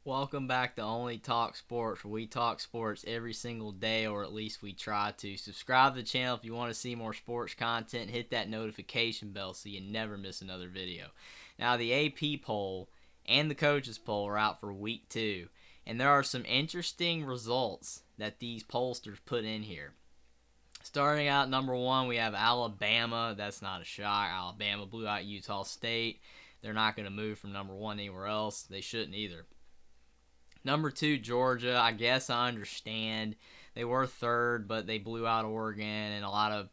Welcome back to Only Talk Sports, where we talk sports every single day, or at least we try to. Subscribe to the channel if you want to see more sports content. Hit that notification bell so you never miss another video. Now, the AP poll and the coaches poll are out for week 2, and there are some interesting results that these pollsters put in here. Starting out number 1, we have Alabama. That's not a shock. Alabama blew out Utah State. They're not going to move from number 1 anywhere else. They shouldn't either. Number 2, Georgia. I guess I understand. They were third, but they blew out Oregon, and a lot of,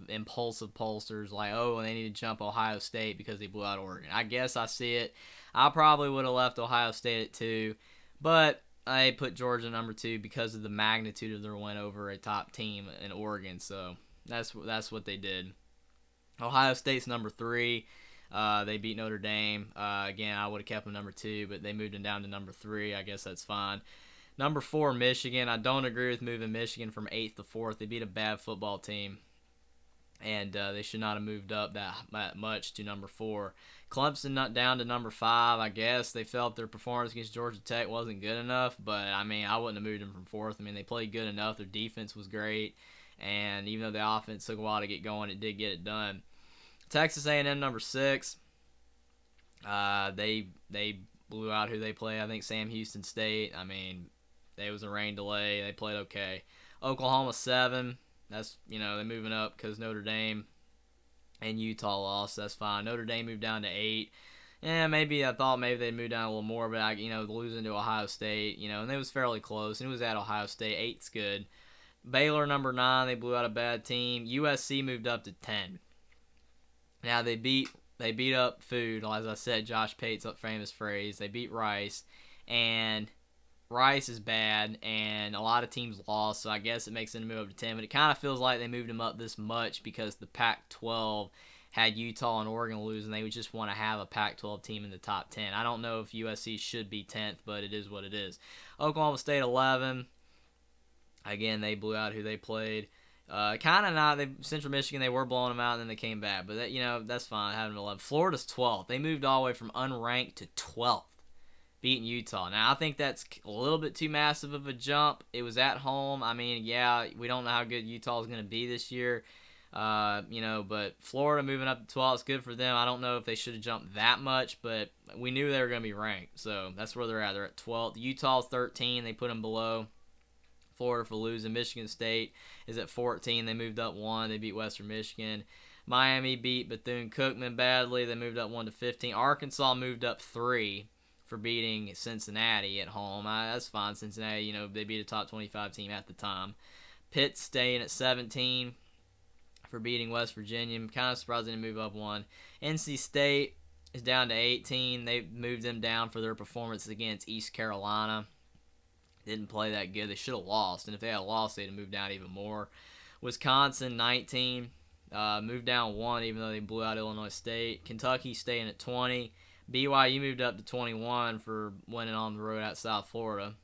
impulsive pollsters like, oh, they need to jump Ohio State because they blew out Oregon. I guess I see it. I probably would have left Ohio State at 2, but I put Georgia number 2 because of the magnitude of their win over a top team in Oregon. So that's what they did. Ohio State's number 3. They beat Notre Dame. Again, I would have kept them number 2, but they moved them down to number 3. I guess that's fine. Number 4, Michigan. I don't agree with moving Michigan from 8th to 4th. They beat a bad football team, and they should not have moved up that much to number 4. Clemson not down to number 5. I guess they felt their performance against Georgia Tech wasn't good enough, but I wouldn't have moved them from 4th. They played good enough. Their defense was great, and even though the offense took a while to get going, it did get it done. Texas A&M number 6. They blew out who they play. I think Sam Houston State. There was a rain delay. They played okay. Oklahoma 7. That's they're moving up because Notre Dame and Utah lost. That's fine. Notre Dame moved down to 8. Maybe I thought maybe they'd move down a little more, but losing to Ohio State, and it was fairly close. And it was at Ohio State. 8's good. Baylor number 9. They blew out a bad team. USC moved up to 10. Now they beat up food, as I said, Josh Pate's famous phrase. They beat Rice, and Rice is bad, and a lot of teams lost, so I guess it makes them move up to 10. But it kind of feels like they moved them up this much because the Pac-12 had Utah and Oregon lose, and they would just want to have a Pac-12 team in the top 10. I don't know if USC should be 10th, but it is what it is. Oklahoma State 11. Again, they blew out who they played. Kind of not. Central Michigan, they were blowing them out, and then they came back. But that's fine. Having 11. Florida's 12th. They moved all the way from unranked to 12th, beating Utah. Now I think that's a little bit too massive of a jump. It was at home. We don't know how good Utah is going to be this year. But Florida moving up to 12 is good for them. I don't know if they should have jumped that much, but we knew they were going to be ranked. So that's where they're at. They're at 12th. Utah's 13. They put them below Florida for losing. Michigan State is at 14. They moved up 1. They beat Western Michigan. Miami beat Bethune-Cookman badly. They moved up 1 to 15. Arkansas moved up 3 for beating Cincinnati at home. That's fine. Cincinnati, they beat a top 25 team at the time. Pitt staying at 17 for beating West Virginia. I'm kind of surprised they didn't move up 1. NC State is down to 18. They moved them down for their performance against East Carolina. Didn't play that good. They should have lost, and if they had lost, they'd have moved down even more. Wisconsin 19, moved down 1, even though they blew out Illinois State. Kentucky staying at 20. BYU moved up to 21 for winning on the road at South Florida.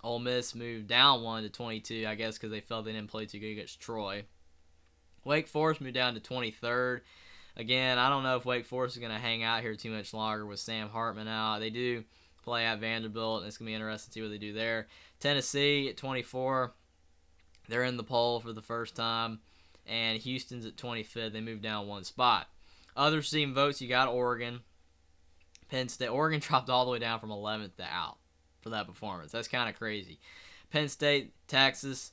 Ole Miss moved down 1 to 22, I guess because they felt they didn't play too good against Troy. Wake Forest moved down to 23rd. Again, I don't know if Wake Forest is going to hang out here too much longer with Sam Hartman out. They do play at Vanderbilt, and it's going to be interesting to see what they do there. Tennessee at 24. They're in the poll for the first time. And Houston's at 25th. They moved down 1 spot. Other team votes, you got Oregon. Penn State. Oregon dropped all the way down from 11th to out for that performance. That's kind of crazy. Penn State, Texas,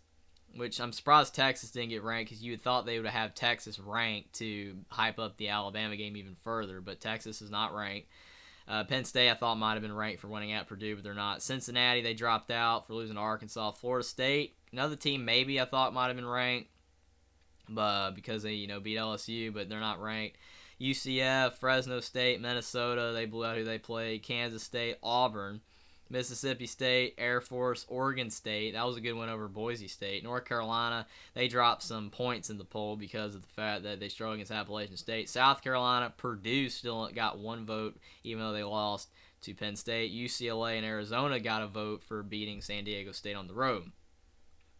which I'm surprised Texas didn't get ranked because you would thought they would have Texas ranked to hype up the Alabama game even further, but Texas is not ranked. Penn State, I thought, might have been ranked for winning at Purdue, but they're not. Cincinnati, they dropped out for losing to Arkansas. Florida State, another team maybe I thought might have been ranked but because they beat LSU, but they're not ranked. UCF, Fresno State, Minnesota, they blew out who they played. Kansas State, Auburn, Mississippi State, Air Force, Oregon State. That was a good win over Boise State. North Carolina, they dropped some points in the poll because of the fact that they struggled against Appalachian State. South Carolina, Purdue still got 1 vote, even though they lost to Penn State. UCLA and Arizona got a vote for beating San Diego State on the road.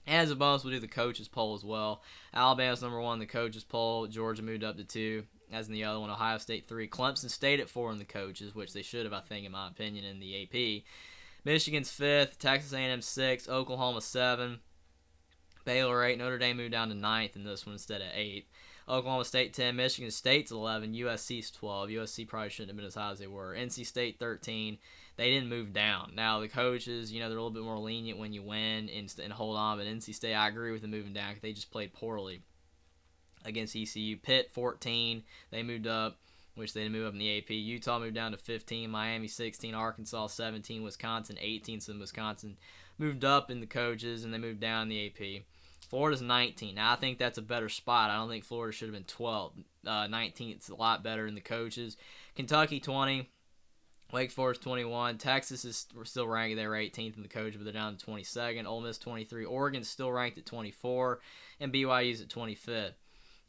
And as a bonus, we'll do the coaches poll as well. Alabama's number 1 in the coaches poll. Georgia moved up to 2. As in the other one, Ohio State 3. Clemson stayed at 4 in the coaches, which they should have, I think, in my opinion, in the AP. Michigan's 5th, Texas A&M 6th, Oklahoma 7, Baylor 8, Notre Dame moved down to 9th in this one instead of 8th. Oklahoma State 10, Michigan State's 11, USC's 12. USC probably shouldn't have been as high as they were. NC State 13. They didn't move down. Now the coaches, they're a little bit more lenient when you win and hold on. But NC State, I agree with them moving down because they just played poorly against ECU. Pitt 14. They moved up, which they didn't move up in the AP. Utah moved down to 15. Miami 16. Arkansas 17. Wisconsin 18. So Wisconsin moved up in the coaches and they moved down in the AP. Florida's 19. Now, I think that's a better spot. I don't think Florida should have been 12. 19th is a lot better in the coaches. Kentucky, 20. Wake Forest, 21. Texas is still ranked. They were 18th in the coach, but they're down to 22nd. Ole Miss, 23. Oregon's still ranked at 24. And BYU's at 25th.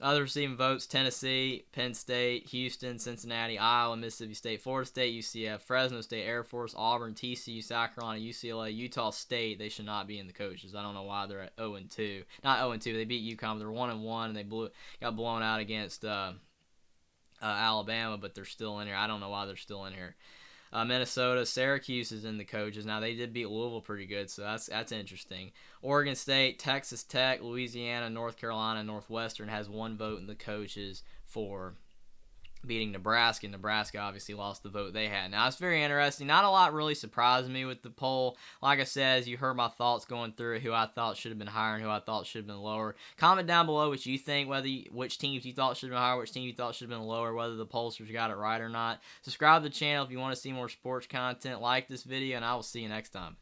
Other receiving votes, Tennessee, Penn State, Houston, Cincinnati, Iowa, Mississippi State, Florida State, UCF, Fresno State, Air Force, Auburn, TCU, South Carolina, UCLA, Utah State. They should not be in the coaches. I don't know why they're at 0-2. Not 0-2. They beat UConn, but they're 1-1, and they got blown out against Alabama, but they're still in here. I don't know why they're still in here. Minnesota, Syracuse is in the coaches. Now, they did beat Louisville pretty good, so that's interesting. Oregon State, Texas Tech, Louisiana, North Carolina, Northwestern has one vote in the coaches for beating Nebraska. Nebraska obviously lost the vote they had. Now, it's very interesting. Not a lot really surprised me with the poll. Like I said, as you heard my thoughts going through it, who I thought should have been higher and who I thought should have been lower. Comment down below what you think, which teams you thought should have been higher, which team you thought should have been lower, whether the pollsters got it right or not. Subscribe to the channel if you want to see more sports content. Like this video, and I will see you next time.